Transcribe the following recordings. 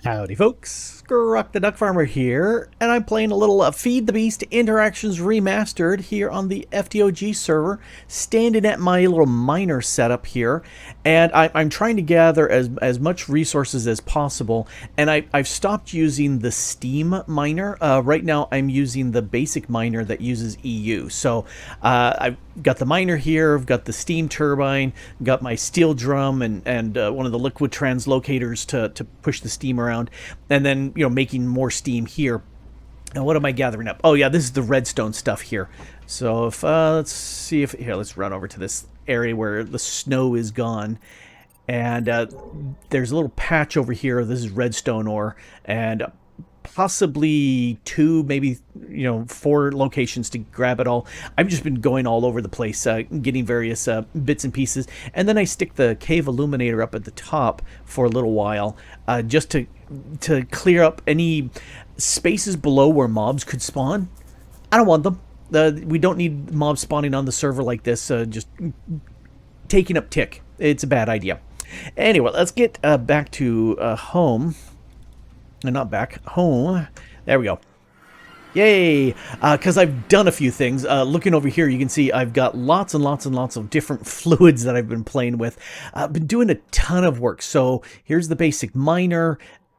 Howdy folks, Grok the DuckFarmer here, and I'm playing a little Feed the Beast Interactions Remastered here on the FTOG server, standing at my little miner setup here, and I'm trying to gather as much resources as possible, and I've stopped using the Steam miner. Right now I'm using the basic miner that uses EU, so I've got the miner here, I've got the steam turbine, got my steel drum and one of the liquid translocators to push the steam around, and then making more steam here. And what am I gathering up? Oh yeah, this is the redstone stuff here. So if let's see if here, let's run over to this area where the snow is gone. And there's a little patch over here. This is redstone ore, and possibly two, maybe 4 locations to grab it all. I've just been going all over the place, getting various bits and pieces, and then I stick the cave illuminator up at the top for a little while, just to clear up any spaces below where mobs could spawn. I don't want them. We don't need mobs spawning on the server like this. Just taking up tick. It's a bad idea. Anyway, let's get back to home. Not back home. There we go. Yay! Because I've done a few things. Looking over here, you can see I've got lots and lots and lots of different fluids that I've been playing with. I've been doing a ton of work. So here's the basic miner.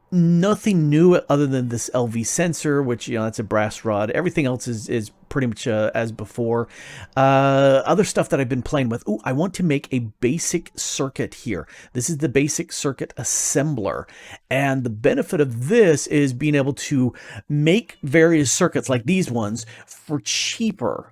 Nothing new other than this LV sensor, which, that's a brass rod. Everything else is pretty much as before. Other stuff that I've been playing with. Ooh, I want to make a basic circuit here. This is the basic circuit assembler. And the benefit of this is being able to make various circuits like these ones for cheaper,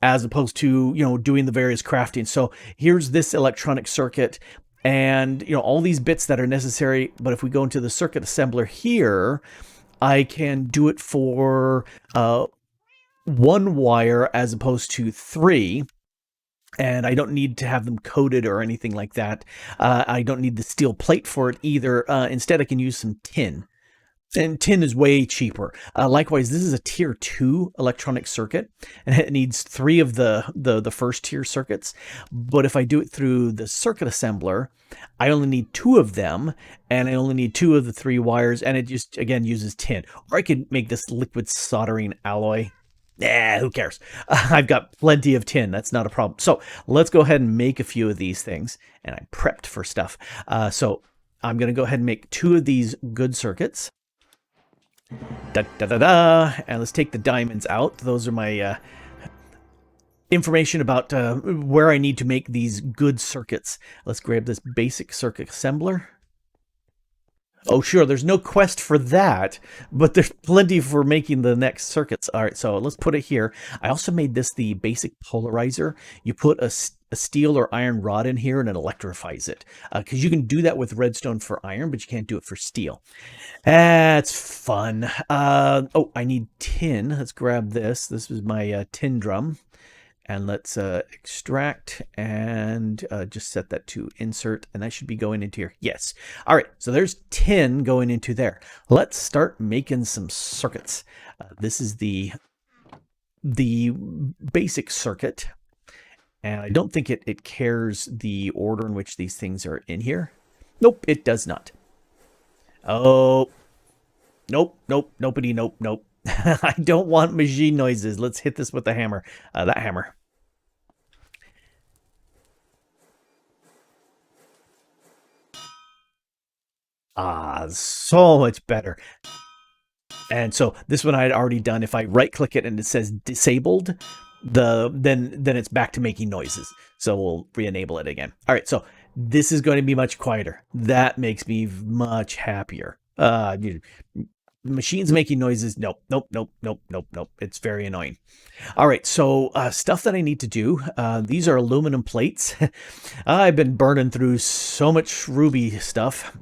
as opposed to, doing the various crafting. So here's this electronic circuit. And, all these bits that are necessary. But if we go into the circuit assembler here, I can do it for 1 wire as opposed to 3. And I don't need to have them coated or anything like that. I don't need the steel plate for it either. Instead, I can use some tin. And tin is way cheaper. Likewise, this is a tier 2 electronic circuit, and it needs 3 of the first tier circuits. But if I do it through the circuit assembler, I only need 2 of them, and I only need 2 of the 3 wires, and it just, again, uses tin. Or I could make this liquid soldering alloy. Who cares? I've got plenty of tin. That's not a problem. So let's go ahead and make a few of these things, and I'm prepped for stuff. So I'm going to go ahead and make 2 of these good circuits. Da, da, da, da. And let's take the diamonds out. Those are my information about where I need to make these good circuits. Let's grab this basic circuit assembler. Oh, sure, there's no quest for that, but there's plenty for making the next circuits. All right, so let's put it here. I also made this the basic polarizer. You put a steel or iron rod in here and it electrifies it. Because you can do that with redstone for iron, but you can't do it for steel. That's fun. Oh, I need tin. Let's grab this. This is my tin drum. And let's extract and just set that to insert. And that should be going into here. Yes. All right. So there's 10 going into there. Let's start making some circuits. This is the basic circuit. And I don't think it cares the order in which these things are in here. Nope, it does not. Oh, nope, nobody, nope. I don't want machine noises. Let's hit this with the hammer. That hammer. So much better. And so this one I had already done. If I right click it and it says disabled, then it's back to making noises. So we'll re-enable it again. All right, so this is going to be much quieter. That makes me much happier. Machines making noises. Nope. It's very annoying. All right. So stuff that I need to do. These are aluminum plates. I've been burning through so much ruby stuff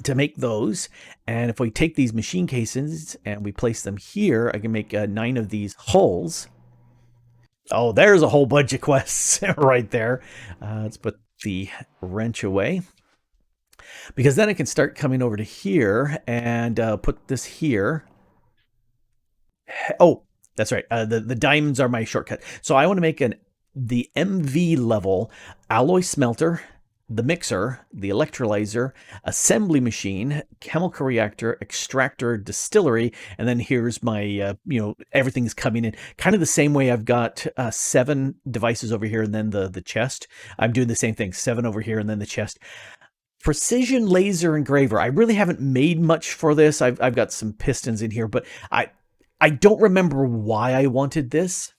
to make those. And if we take these machine cases and we place them here, I can make 9 of these hulls. Oh, there's a whole bunch of quests right there. Let's put the wrench away. Because then I can start coming over to here and put this here. Oh, that's right. The diamonds are my shortcut. So I want to make the MV level alloy smelter, the mixer, the electrolyzer, assembly machine, chemical reactor, extractor, distillery, and then here's my, everything's coming in. Kind of the same way I've got 7 devices over here and then the chest. I'm doing the same thing, 7 over here and then the chest. Precision laser engraver. I really haven't made much for this. I've got some pistons in here, but I don't remember why I wanted this.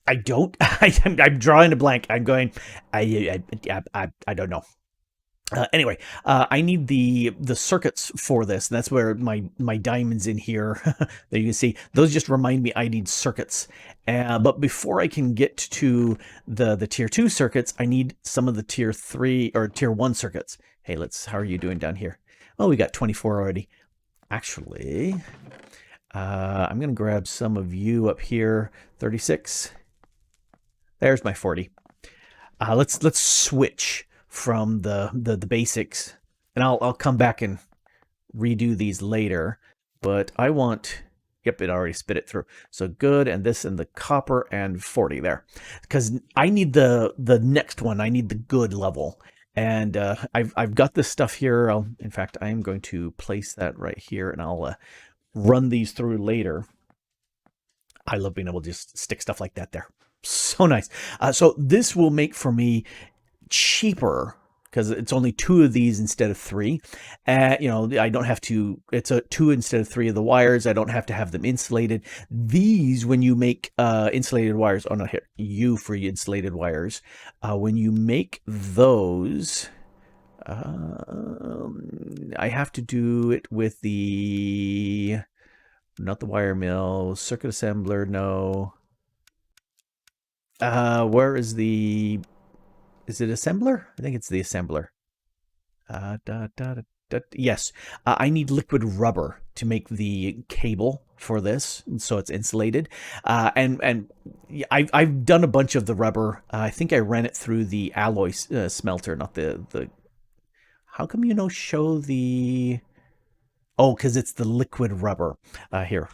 I don't. I'm drawing a blank. I'm going. I don't know. Anyway, I need the circuits for this, and that's where my diamonds in here that you can see. Those just remind me I need circuits. But before I can get to the tier 2 circuits, I need some of the tier 3 or tier 1 circuits. Hey, how are you doing down here? Oh, we got 24 already. Actually, I'm gonna grab some of you up here. 36. There's my 40. Let's switch from the basics, and I'll come back and redo these later. But I want, yep, it already spit it through. So good, and this and the copper and 40 there, because I need the next one. I need the good level, and I've got this stuff here. In fact, I am going to place that right here, and I'll run these through later. I love being able to just stick stuff like that there. So nice. So this will make for me cheaper because it's only 2 of these instead of 3. I don't have to, it's a 2 instead of 3 of the wires. I don't have to have them insulated. These, when you make insulated wires, oh no, here, U for insulated wires. When you make those, I have to do it with not the wire mill, circuit assembler, no. Where is it assembler? I think it's the assembler. Yes, I need liquid rubber to make the cable for this, so it's insulated. And I've done a bunch of the rubber. I think I ran it through the alloy smelter, not the. How come you show the? Oh, because it's the liquid rubber. Here,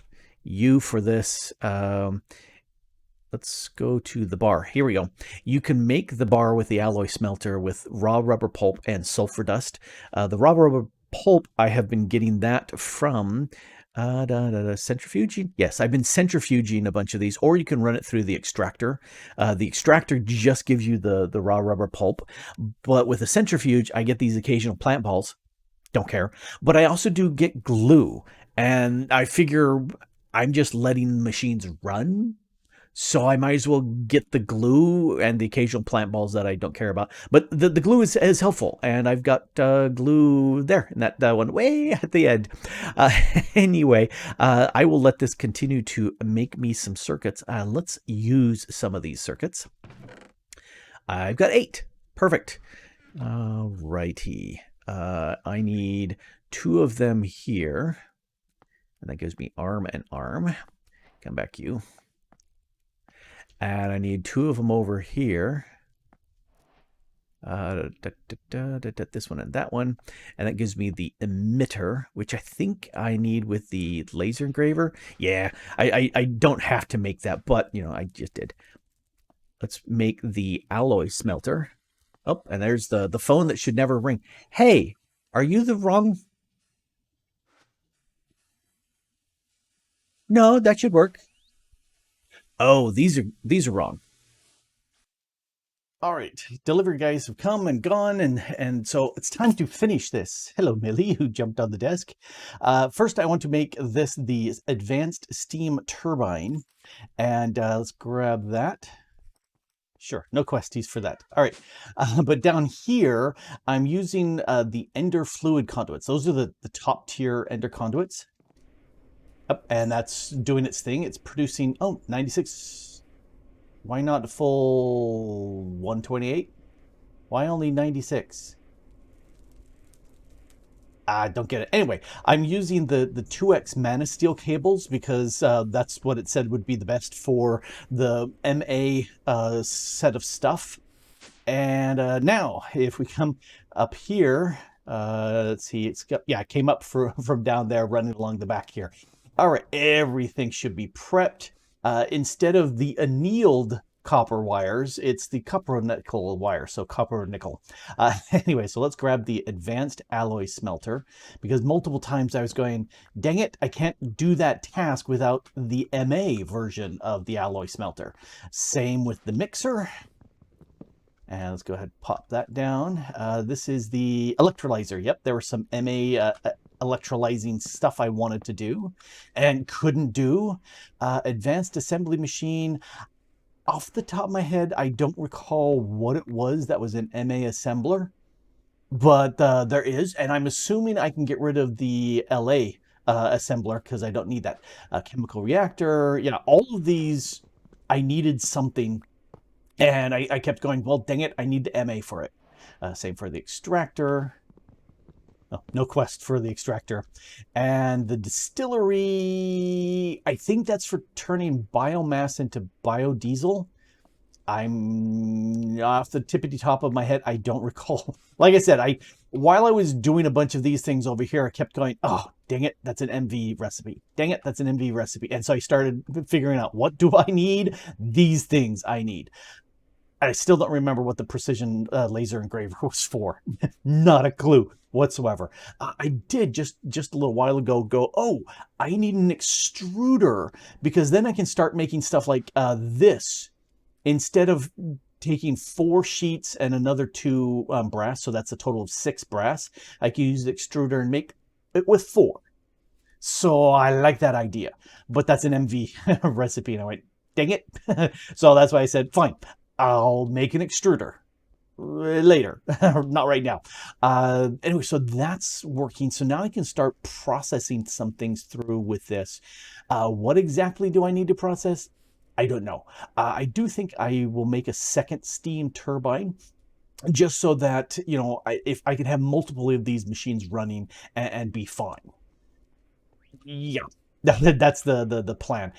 U for this. Let's go to the bar. Here we go. You can make the bar with the alloy smelter with raw rubber pulp and sulfur dust. The raw rubber pulp, I have been getting that from centrifuging. Yes, I've been centrifuging a bunch of these, or you can run it through the extractor. The extractor just gives you the raw rubber pulp, but with a centrifuge, I get these occasional plant balls. Don't care. But I also do get glue, and I figure I'm just letting machines run. So I might as well get the glue and the occasional plant balls that I don't care about. But the glue is helpful, and I've got glue there, and that one way at the end. Anyway, I will let this continue to make me some circuits. Let's use some of these circuits. I've got 8. Perfect. Righty. I need 2 of them here, and that gives me arm and arm. Come back, you. And I need 2 of them over here. This one and that one. And that gives me the emitter, which I think I need with the laser engraver. Yeah, I don't have to make that, but, I just did. Let's make the alloy smelter. Oh, and there's the phone that should never ring. Hey, are you the wrong? No, that should work. Oh, these are wrong. All right, delivery guys have come and gone, and so it's time to finish this. Hello, Millie, who jumped on the desk. First, I want to make this the advanced steam turbine, and let's grab that. Sure, no questies for that. All right, but down here, I'm using the ender fluid conduits. Those are the top tier ender conduits. And that's doing its thing. It's producing, 96. Why not a full 128? Why only 96? I don't get it. Anyway, I'm using the 2x mana steel cables because that's what it said would be the best for the MA set of stuff. And now, if we come up here, let's see, it came up from down there running along the back here. All right, everything should be prepped. Instead of the annealed copper wires. It's the copper nickel wire, so copper nickel. Anyway, so let's grab the advanced alloy smelter, because multiple times I was going, dang it, I can't do that task without the MA version of the alloy smelter. Same with the mixer. And let's go ahead and pop that down. This is the electrolyzer. Yep, there was some MA electrolyzing stuff I wanted to do and couldn't do. Advanced assembly machine. Off the top of my head, I don't recall what it was that was an MA assembler, but there is, and I'm assuming I can get rid of the LA assembler because I don't need that. Chemical reactor, yeah, all of these, I needed something. And I kept going, well, dang it, I need the MA for it. Same for the extractor. Oh, no quest for the extractor. And the distillery, I think that's for turning biomass into biodiesel. I'm off the tippity top of my head, I don't recall. Like I said, while I was doing a bunch of these things over here, I kept going, oh, dang it, that's an MV recipe. Dang it, that's an MV recipe. And so I started figuring out, what do I need? These things I need. I still don't remember what the precision laser engraver was for. Not a clue whatsoever. I did just a little while ago go, oh, I need an extruder, because then I can start making stuff like this. Instead of taking 4 sheets and another 2 brass, so that's a total of 6 brass, I can use the extruder and make it with 4. So I like that idea. But that's an MV recipe, and I went, dang it. So that's why I said, fine. I'll make an extruder later, not right now. Anyway, so that's working. So now I can start processing some things through with this. What exactly do I need to process? I don't know. I do think I will make a second steam turbine, just so that, you know, if I can have multiple of these machines running and be fine. Yeah, that's the plan.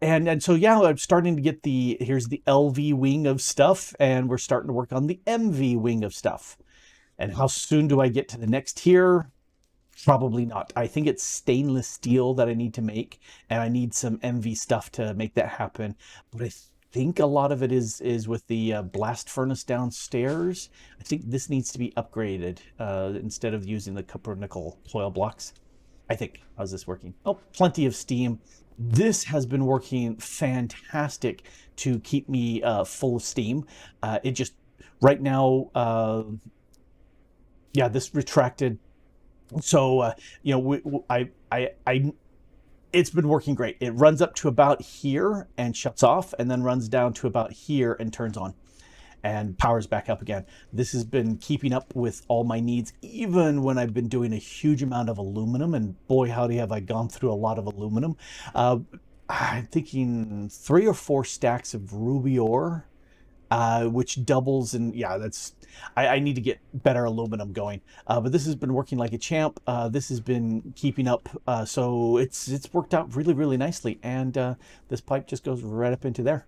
And so, yeah, I'm starting to get here's the LV wing of stuff, and we're starting to work on the MV wing of stuff. And how soon do I get to the next tier? Probably not. I think it's stainless steel that I need to make, and I need some MV stuff to make that happen. But I think a lot of it is with the blast furnace downstairs. I think this needs to be upgraded instead of using the copper nickel coil blocks. I think. How's this working? Oh, plenty of steam. This has been working fantastic to keep me full of steam. It just, right now, yeah, this retracted. So, you know, it's been working great. It runs up to about here and shuts off, and then runs down to about here and turns on and powers back up again. This has been keeping up with all my needs, even when I've been doing a huge amount of aluminum, and boy, howdy, have I gone through a lot of aluminum. I'm thinking 3 or 4 stacks of ruby ore, which doubles, and yeah, I need to get better aluminum going. But this has been working like a champ. This has been keeping up, so it's worked out really, really nicely. And this pipe just goes right up into there.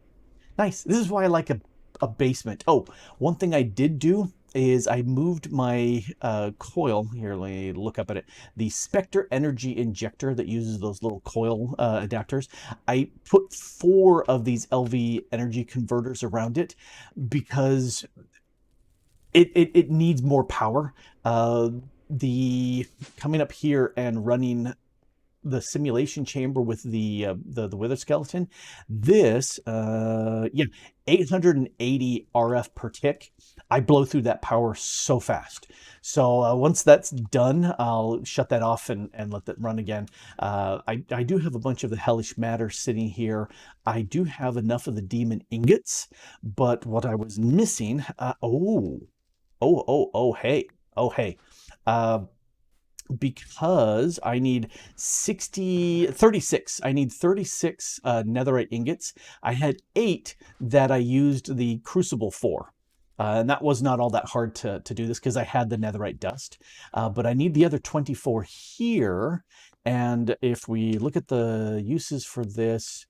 Nice. This is why I like a basement. Oh, one thing I did do is I moved my coil. Here, let me look up at it. The Spectre energy injector that uses those little coil adapters. I put 4 of these LV energy converters around it because it needs more power. The coming up here and running the simulation chamber with the wither skeleton, this yeah, 880 RF per tick. I blow through that power so fast. So once that's done, I'll shut that off and let that run again. I do have a bunch of the hellish matter sitting here. I do have enough of the demon ingots, but what I was missing, hey, because I need 36. I need 36 netherite ingots. I had 8 that I used the crucible for. And that was not all that hard to do this because I had the netherite dust. But I need the other 24 here. And if we look at the uses for this,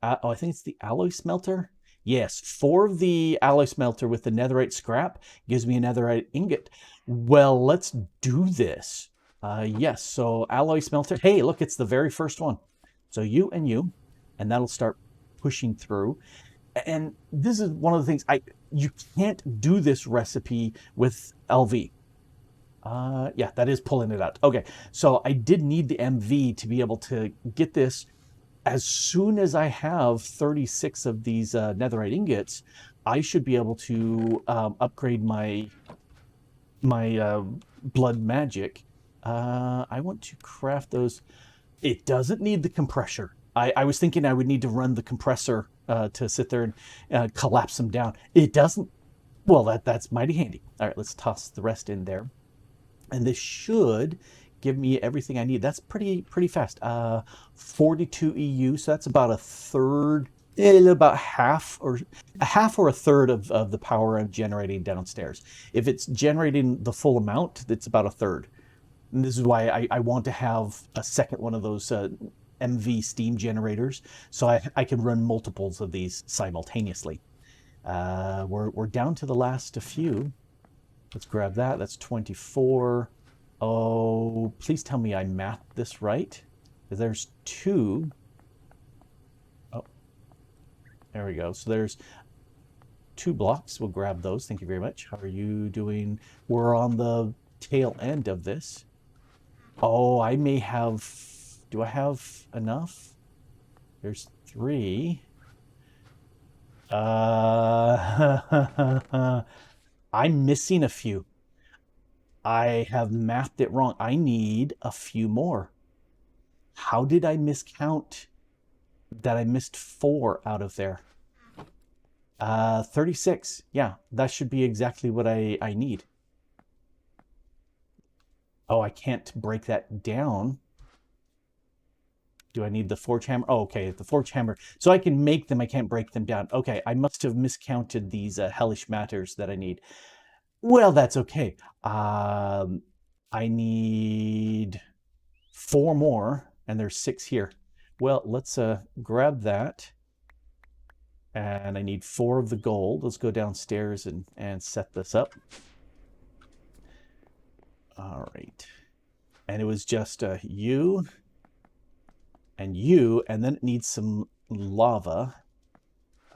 I think it's the alloy smelter. Yes, 4 of the alloy smelter with the netherite scrap gives me a netherite ingot. Well, let's do this. Yes, so alloy smelter. Hey, look, it's the very first one. So you, and that'll start pushing through. And this is one of the things you can't do this recipe with LV. Yeah, that is pulling it out. Okay, so I did need the MV to be able to get this. As soon as I have 36 of these netherite ingots, I should be able to upgrade my blood magic. I want to craft those. It doesn't need the compressor. I was thinking I would need to run the compressor to sit there and collapse them down. It doesn't. Well, that's mighty handy. All right, let's toss the rest in there. And this should give me everything I need. That's pretty fast. 42 EU, so that's about a third, about half or a third of the power I'm generating downstairs. If it's generating the full amount, it's about a third. And this is why I want to have a second one of those MV steam generators, so I can run multiples of these simultaneously. We're down to the last few. Let's grab that. That's 24. Oh, please tell me I mapped this right. There's 2. Oh, there we go. So there's 2 blocks. We'll grab those. Thank you very much. How are you doing? We're on the tail end of this. Oh, I may have... Do I have enough? There's 3. I'm missing a few. I have mapped it wrong. I need a few more. How did I miscount that I missed 4 out of there? 36. Yeah, that should be exactly what I need. Oh, I can't break that down. Do I need the forge hammer? Oh, okay, the forge hammer. So I can make them, I can't break them down. Okay, I must have miscounted these hellish matters that I need. Well, that's okay. I need 4 more, and there's 6 here. Well, let's grab that. And I need 4 of the gold. Let's go downstairs and set this up. All right. And it was just you and you, and then it needs some lava.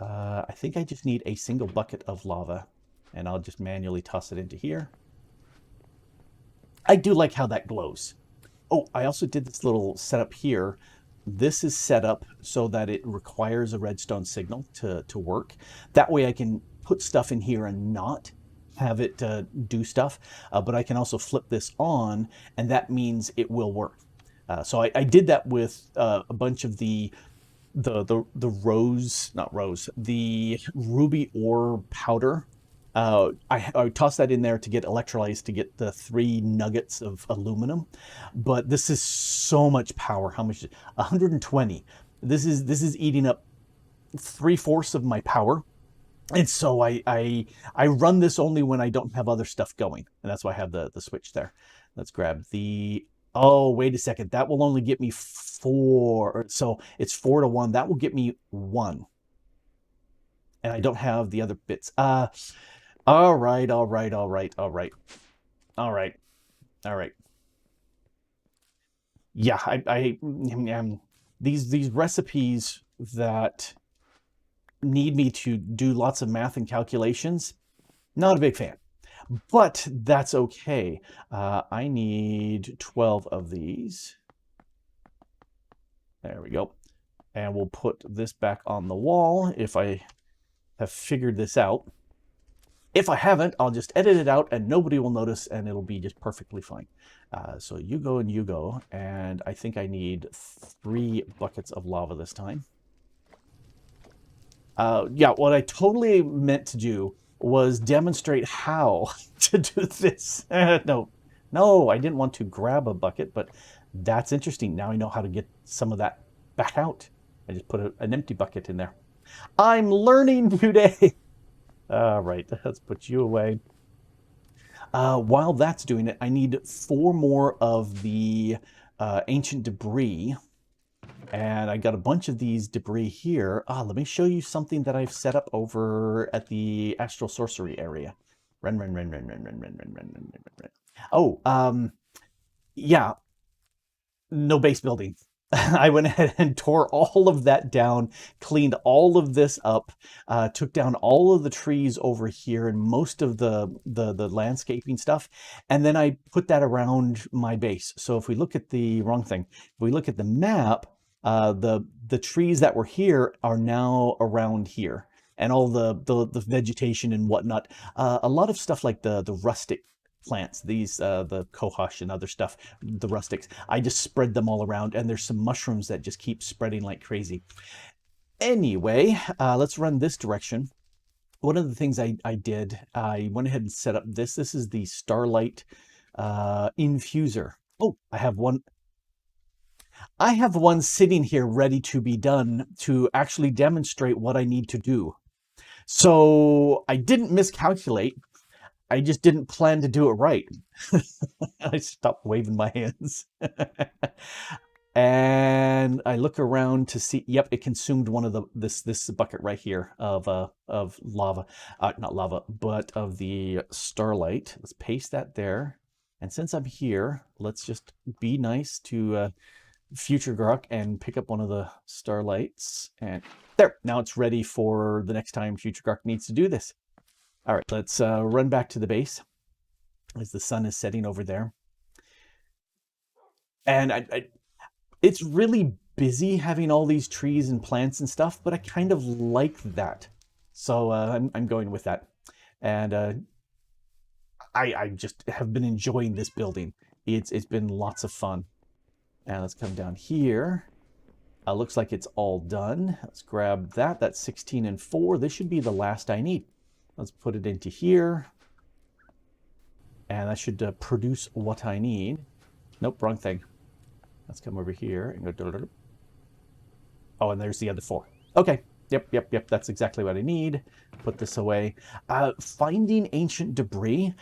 I think I just need a single bucket of lava, and I'll just manually toss it into here. I do like how that glows. Oh, I also did this little setup here. This is set up so that it requires a redstone signal to work. That way I can put stuff in here and not have it do stuff, but I can also flip this on, and that means it will work. So I did that with a bunch of the the ruby ore powder. I tossed that in there to get electrolytes to get the 3 nuggets of aluminum, but this is so much power. How much? 120. This is eating up 3/4 of my power, and so I run this only when I don't have other stuff going, and that's why I have the switch there. Let's grab the. Oh, wait a second. That will only get me 4. So it's 4 to 1. That will get me 1. And I don't have the other bits. All right. Yeah, these recipes that need me to do lots of math and calculations, not a big fan. But that's okay. I need 12 of these. There we go. And we'll put this back on the wall if I have figured this out. If I haven't, I'll just edit it out and nobody will notice and it'll be just perfectly fine. So you go and you go. And I think I need 3 buckets of lava this time. Yeah, what I totally meant to do was demonstrate how to do this. No, I didn't want to grab a bucket, but that's interesting. Now I know how to get some of that back out. I just put an empty bucket in there. I'm learning today. All right, let's put you away. While that's doing it, I need 4 more of the ancient debris. And I got a bunch of these debris here. Let me show you something that I've set up over at the Astral Sorcery area. Run. Oh, yeah. No base building. I went ahead and tore all of that down, cleaned all of this up, took down all of the trees over here and most of the landscaping stuff, and then I put that around my base. So if we look at the wrong thing, if we look at the map, the trees that were here are now around here, and all the vegetation and whatnot. A lot of stuff like the rustic plants, these the cohosh and other stuff, the rustics, I just spread them all around, and there's some mushrooms that just keep spreading like crazy. Anyway, let's run this direction. One of the things I did, I went ahead and set up this is the Starlight infuser. Oh, I have one sitting here ready to be done to actually demonstrate what I need to do. So I didn't miscalculate, I just didn't plan to do it right. I stopped waving my hands. And I look around to see, yep, it consumed one of this bucket right here of lava. Not lava, but of the Starlight. Let's paste that there. And since I'm here, let's just be nice to future Grok and pick up one of the Starlights. And there, now it's ready for the next time future Grok needs to do this. All right, let's run back to the base as the sun is setting over there. And it's really busy having all these trees and plants and stuff, but I kind of like that. So I'm going with that. And I just have been enjoying this building. It's been lots of fun. And let's come down here. Looks like it's all done. Let's grab that. That's 16 and 4. This should be the last I need. Let's put it into here. And that should produce what I need. Nope, wrong thing. Let's come over here and go. Oh, and there's the other 4. Okay. Yep. That's exactly what I need. Put this away. Finding ancient debris.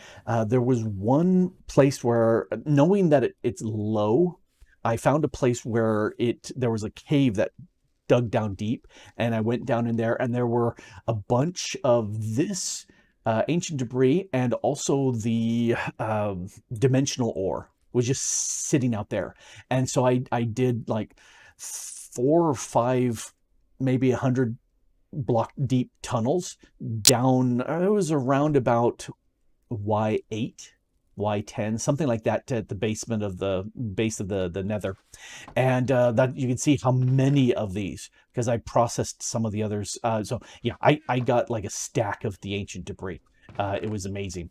There was one place where, knowing that it's low, I found a place where there was a cave that dug down deep, and I went down in there, and there were a bunch of this ancient debris, and also the dimensional ore was just sitting out there. And so I did like 4 or 5, maybe 100 block deep tunnels down. It was around about Y8. Y10, something like that, at the basement of the base of the nether. And that you can see how many of these, because I processed some of the others. So yeah, I got like a stack of the ancient debris. It was amazing.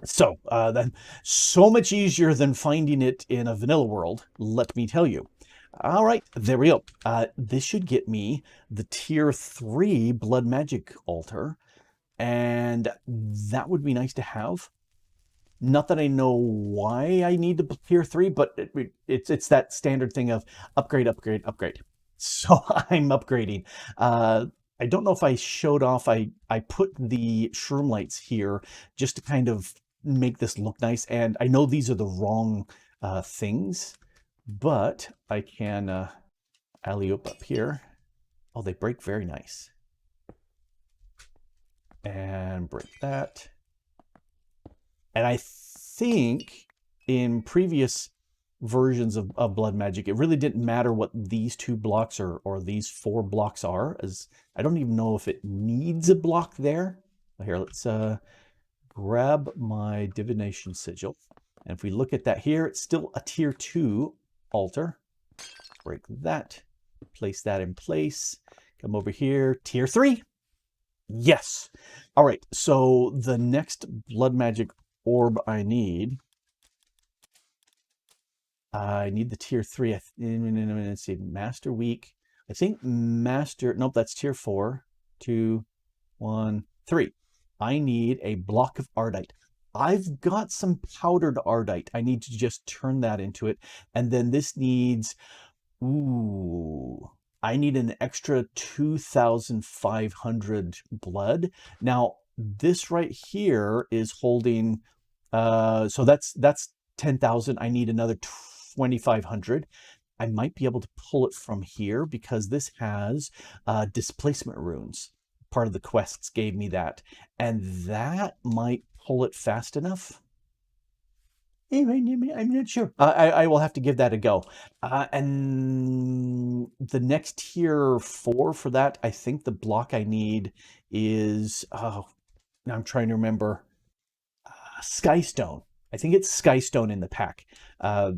So then, so much easier than finding it in a vanilla world, let me tell you. All right, there we go. This should get me the tier 3 blood magic altar, and that would be nice to have. Not that I know why I need the tier 3, but it's that standard thing of upgrade. So I'm upgrading. I don't know if I showed off, I put the shroom lights here just to kind of make this look nice. And I know these are the wrong things, but I can alley-oop up here. Oh, they break very nice. And break that. And I think in previous versions of Blood Magic, it really didn't matter what these 2 blocks or these 4 blocks are, as I don't even know if it needs a block there. Here, let's grab my divination sigil. And if we look at that here, it's still a tier 2 altar. Break that, place that in place. Come over here, tier 3. Yes. All right, so the next blood magic orb I need the tier 3. Let's see, master weak. I think master, nope, that's tier 4. 2, 1, 3. I need a block of ardite. I've got some powdered ardite. I need to just turn that into it. And then this needs, I need an extra 2,500 blood. Now, this right here is holding, so that's 10,000. I need another 2,500. I might be able to pull it from here because this has displacement runes. Part of the quests gave me that, and that might pull it fast enough. I'm not sure. I will have to give that a go. And the next tier 4 for that, I think the block I need is, oh, now I'm trying to remember. Skystone. I think it's Skystone in the pack. I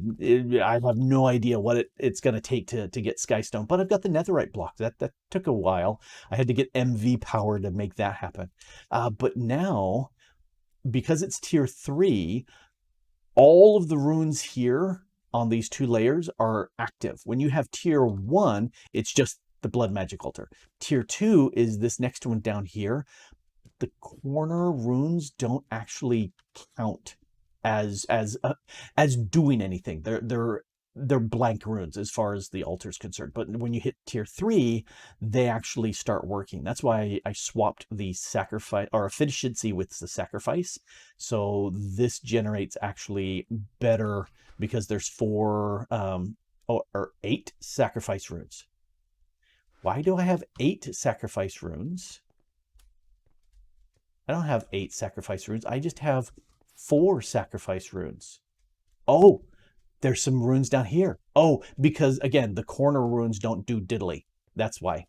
have no idea what it's going to take to get Skystone, but I've got the Netherite block. That took a while. I had to get MV power to make that happen. But now, because it's tier 3, all of the runes here on these 2 layers are active. When you have tier 1, it's just the blood magic altar. Tier 2 is this next one down here. The corner runes don't actually count as doing anything. They're blank runes as far as the altar is concerned. But when you hit tier 3, they actually start working. That's why I swapped the sacrifice or efficiency with the sacrifice. So this generates actually better because there's 4 or 8 sacrifice runes. Why do I have 8 sacrifice runes? I don't have 8 sacrifice runes. I just have 4 sacrifice runes. Oh, there's some runes down here. Oh, because again, the corner runes don't do diddly. That's why.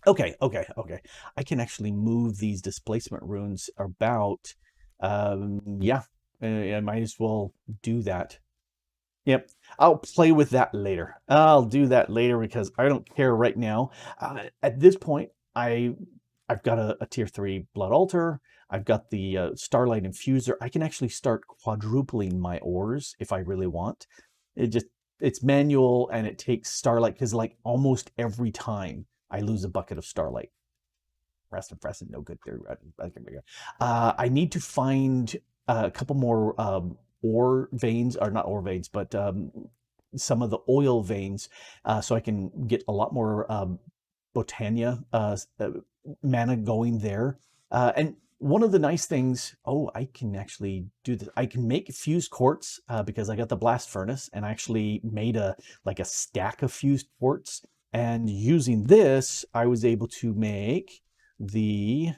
Okay. I can actually move these displacement runes about. Yeah, I might as well do that. Yep, I'll play with that later. I'll do that later because I don't care right now. At this point, I've got a tier 3 blood altar. I've got the starlight infuser. I can actually start quadrupling my ores if I really want. It's manual and it takes starlight because like almost every time I lose a bucket of starlight. Present, no good there. I need to find a couple more ore veins, or not ore veins, but some of the oil veins, so I can get a lot more Botania mana going there. And one of the nice things, oh, I can actually do this. I can make fused quartz because I got the blast furnace and I actually made a stack of fused quartz. And using this, I was able to make the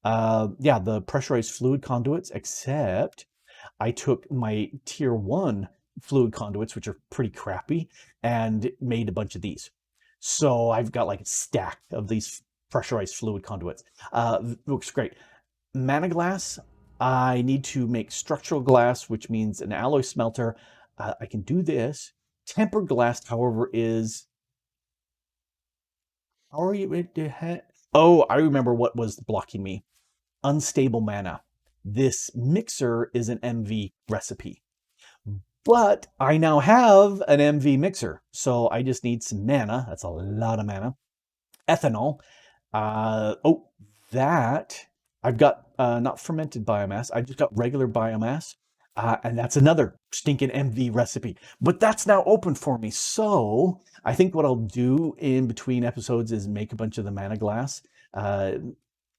the pressurized fluid conduits, except I took my tier 1 fluid conduits, which are pretty crappy, and made a bunch of these. So I've got like a stack of these pressurized fluid conduits. Looks great. Mana glass, I need to make structural glass, which means an alloy smelter. I can do this. Tempered glass, however, is... How are you... Oh, I remember what was blocking me. Unstable mana. This mixer is an MV recipe. But I now have an MV mixer, so I just need some mana. That's a lot of mana. Ethanol. That I've got not fermented biomass. I just got regular biomass, and that's another stinking MV recipe. But that's now open for me. So I think what I'll do in between episodes is make a bunch of the mana glass.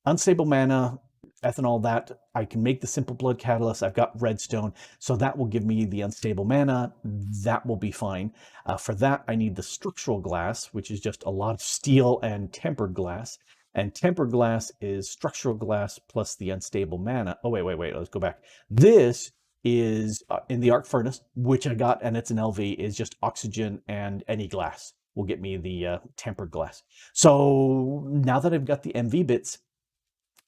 Unstable mana, ethanol, that I can make the simple blood catalyst. I've got redstone, so that will give me the unstable mana. That will be fine. For that, I need the structural glass, which is just a lot of steel and tempered glass. And tempered glass is structural glass plus the unstable mana. Oh, wait, let's go back. This is in the arc furnace, which I got, and it's an LV, is just oxygen and any glass will get me the tempered glass. So now that I've got the MV bits,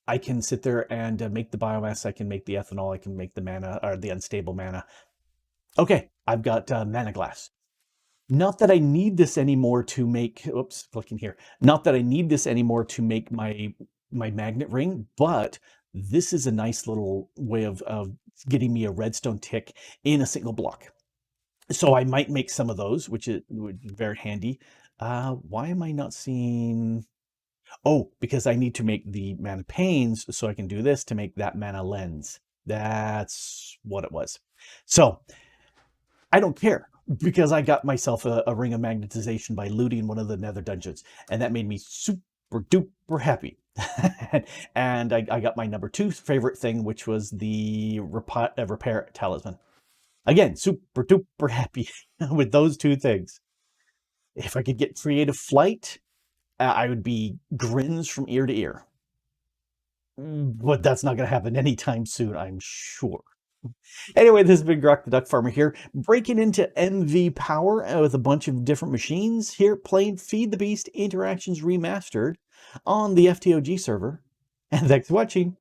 I can sit there and make the biomass. I can make the ethanol. I can make the mana, or the unstable mana. Okay, I've got mana glass. Not that I need this anymore to make, oops, clicking here. Not that I need this anymore to make my magnet ring, but this is a nice little way of getting me a redstone tick in a single block. So I might make some of those, which would be very handy. Why am I not seeing... Oh, because I need to make the mana panes so I can do this to make that mana lens. That's what it was. So I don't care because I got myself a ring of magnetization by looting one of the nether dungeons, and that made me super duper happy. And I got my number 2 favorite thing, which was the repair talisman. Again, super duper happy with those 2 things. If I could get creative flight, I would be grins from ear to ear. But that's not going to happen anytime soon, I'm sure. Anyway, this has been Grok the Duck Farmer here, breaking into MV Power with a bunch of different machines here, playing Feed the Beast Interactions Remastered on the FTOG server. And thanks for watching.